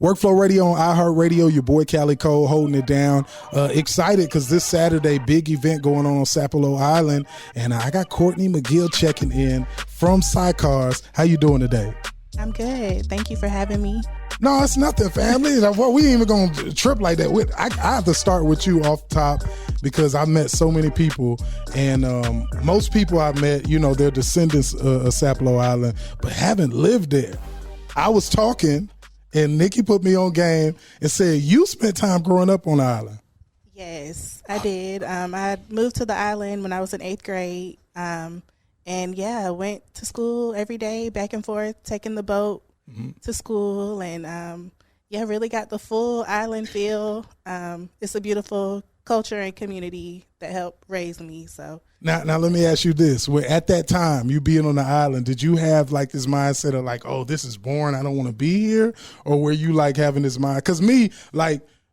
Workflow Radio on iHeartRadio, your boy Cali Cole holding it down. Excited because this Saturday, big event going on Sapelo Island, and I got Courtney McGill checking in from SICARS. How you doing today? I'm good. Thank you for having me. No, it's nothing, family. Well, we ain't even going to trip like that. I have to start with you off top because I've met so many people, and most people I've met, they're descendants of Sapelo Island, but haven't lived there. I was talking, and Nikki put me on game and said, you spent time growing up on the island. Yes, I did. I moved to the island when I was in 8th grade. And I went to school every day, back and forth, taking the boat to school. And really got the full island feel. It's a beautiful culture and community that helped raise me. So now let me ask you this. At that time, you being on the island, did you have like this mindset of like, oh, this is boring, I don't want to be here? Or were you like having this mind? Because me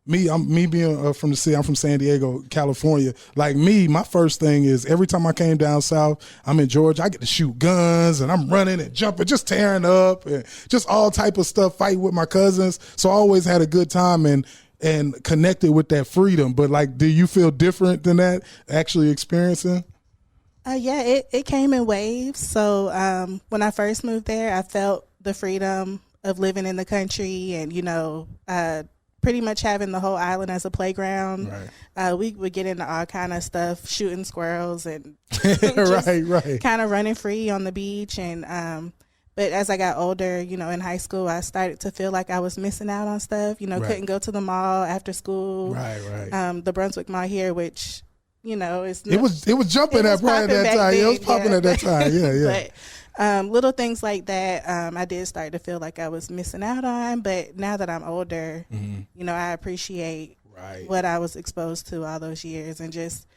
being from the city, I'm from San Diego, California. Like me, my first thing is every time I came down south, I'm in Georgia, I get to shoot guns and I'm running and jumping, just tearing up and just all type of stuff, fighting with my cousins. So I always had a good time and connected with that freedom. But like, do you feel different than that actually experiencing? It came in waves. So when I first moved there, I felt the freedom of living in the country and, pretty much having the whole island as a playground. Right. We would get into all kind of stuff, shooting squirrels and right. kind of running free on the beach. And but as I got older, in high school, I started to feel like I was missing out on stuff. Couldn't go to the mall after school. Right. The Brunswick Mall here, which it was jumping at that time. It was popping at that time. Yeah. But little things like that, I did start to feel like I was missing out on. But now that I'm older, I appreciate what I was exposed to all those years and just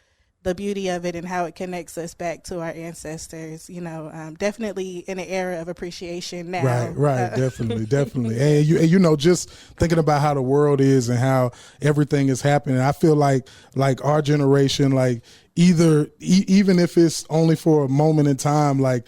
the beauty of it and how it connects us back to our ancestors. Definitely in an era of appreciation now. Right. Definitely. And just thinking about how the world is and how everything is happening, I feel like our generation, like even if it's only for a moment in time, like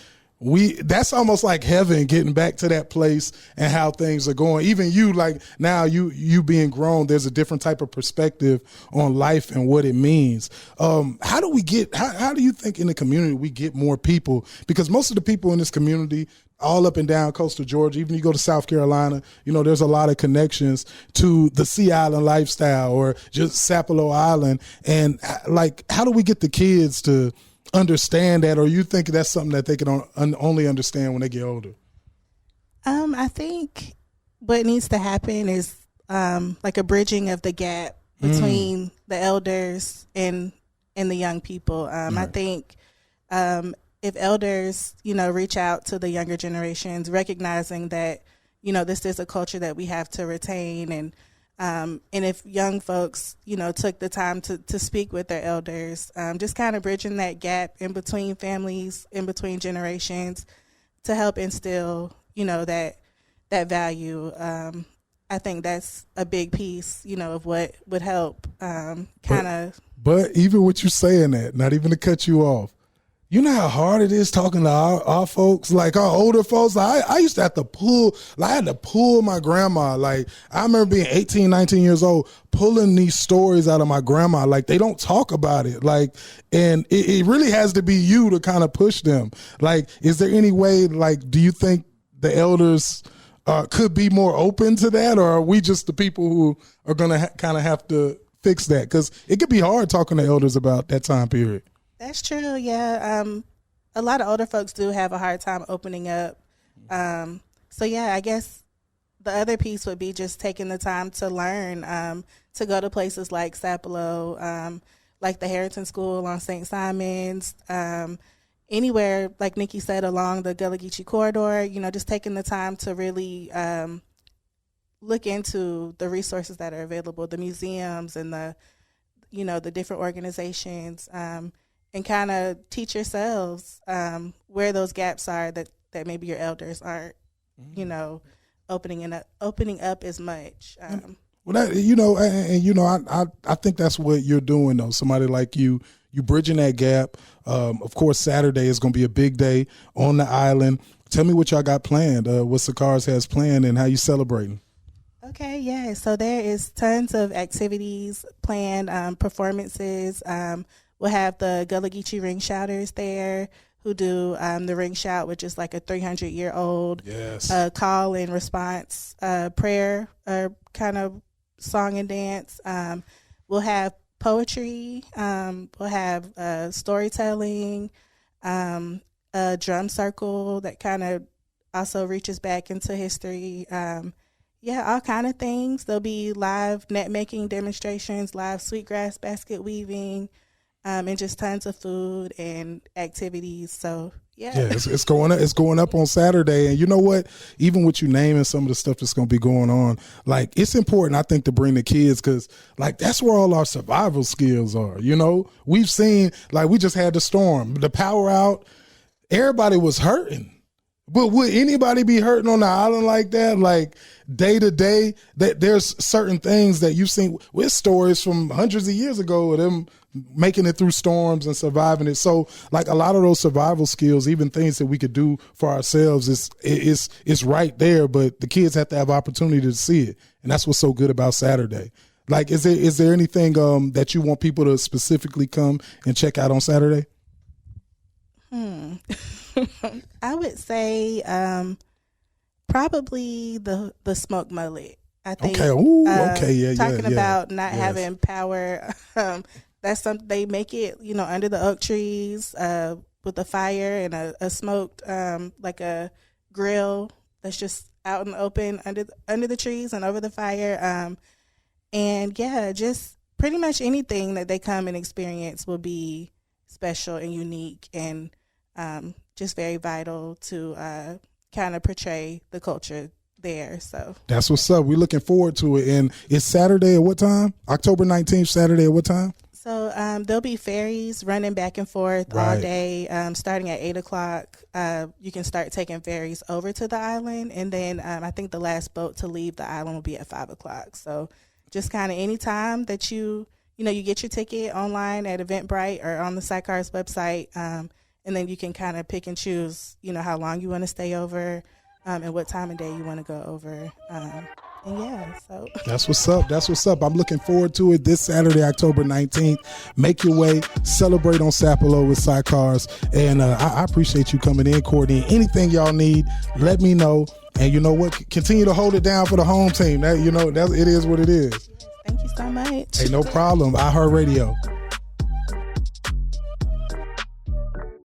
that's almost like heaven, getting back to that place and how things are going. Even you, like now you being grown, there's a different type of perspective on life and what it means. How do you think in the community we get more people? Because most of the people in this community, all up and down coastal Georgia, even you go to South Carolina, there's a lot of connections to the Sea Island lifestyle or just Sapelo Island. And like, how do we get the kids to understand that, or you think that's something that they can only understand when they get older? I think what needs to happen is like a bridging of the gap between the elders and the young people. Right. I think if elders, reach out to the younger generations, recognizing that, this is a culture that we have to retain, and if young folks, took the time to speak with their elders, just kind of bridging that gap in between families, in between generations, to help instill, that value. I think that's a big piece, of what would help But even with you saying that, not even to cut you off, you know how hard it is talking to our folks, like our older folks. I used to have to I had to pull my grandma. Like, I remember being 18, 19 years old, pulling these stories out of my grandma. Like, they don't talk about it. Like, and it really has to be you to kind of push them. Like, is there any way, like, do you think the elders could be more open to that? Or are we just the people who are going to kind of have to fix that? Because it could be hard talking to elders about that time period. That's true, yeah. A lot of older folks do have a hard time opening up. I guess the other piece would be just taking the time to learn, to go to places like Sapelo, like the Harrington School on St. Simon's, anywhere, like Nikki said, along the Gullah Geechee corridor, just taking the time to really look into the resources that are available, the museums and the different organizations, and kind of teach yourselves where those gaps are that maybe your elders aren't, opening up as much. I think that's what you're doing though. Somebody like you bridging that gap. Of course, Saturday is going to be a big day on the island. Tell me what y'all got planned. What SICARS has planned and how you celebrating. Okay, yeah. So there is tons of activities planned, performances. We'll have the Gullah Geechee ring shouters there who do the ring shout, which is like a 300-year-old call and response prayer kind of song and dance. We'll have poetry. We'll have storytelling, a drum circle that kind of also reaches back into history. All kind of things. There'll be live net making demonstrations, live sweetgrass basket weaving, and just tons of food and activities. So it's going up on Saturday. And you know what? Even with you naming some of the stuff that's going to be going on, like, it's important, I think, to bring the kids, because like that's where all our survival skills are. You know, we've seen, like, we just had the storm, the power out. Everybody was hurting. But would anybody be hurting on the island like that? Like, day to day, that there's certain things that you've seen with stories from hundreds of years ago of them making it through storms and surviving it. So like a lot of those survival skills, even things that we could do for ourselves, is right there, but the kids have to have opportunity to see it. And that's what's so good about Saturday. Like, is there anything that you want people to specifically come and check out on Saturday? I would say probably the smoked mullet. I think. Okay. Talking about not having power. That's something they make it, under the oak trees with a fire and a smoked like a grill that's just out in the open under the trees and over the fire. Just pretty much anything that they come and experience will be special and unique and just very vital to kind of portray the culture there. So that's what's up. We're looking forward to it. And it's Saturday at what time? October 19th, Saturday at what time? So there'll be ferries running back and forth all day, starting at 8 o'clock. You can start taking ferries over to the island. And then I think the last boat to leave the island will be at 5 o'clock. So just kind of any time that you get your ticket online at Eventbrite or on the SICARS website, and then you can kind of pick and choose, how long you want to stay over and what time of day you want to go over. So that's what's up. That's what's up. I'm looking forward to it this Saturday, October 19th. Make your way, celebrate on Sapelo with SICARS. And I appreciate you coming in, Courtney. Anything y'all need, let me know. And you know what? Continue to hold it down for the home team. That it is what it is. Thank you so much. Hey, no problem. iHeartRadio.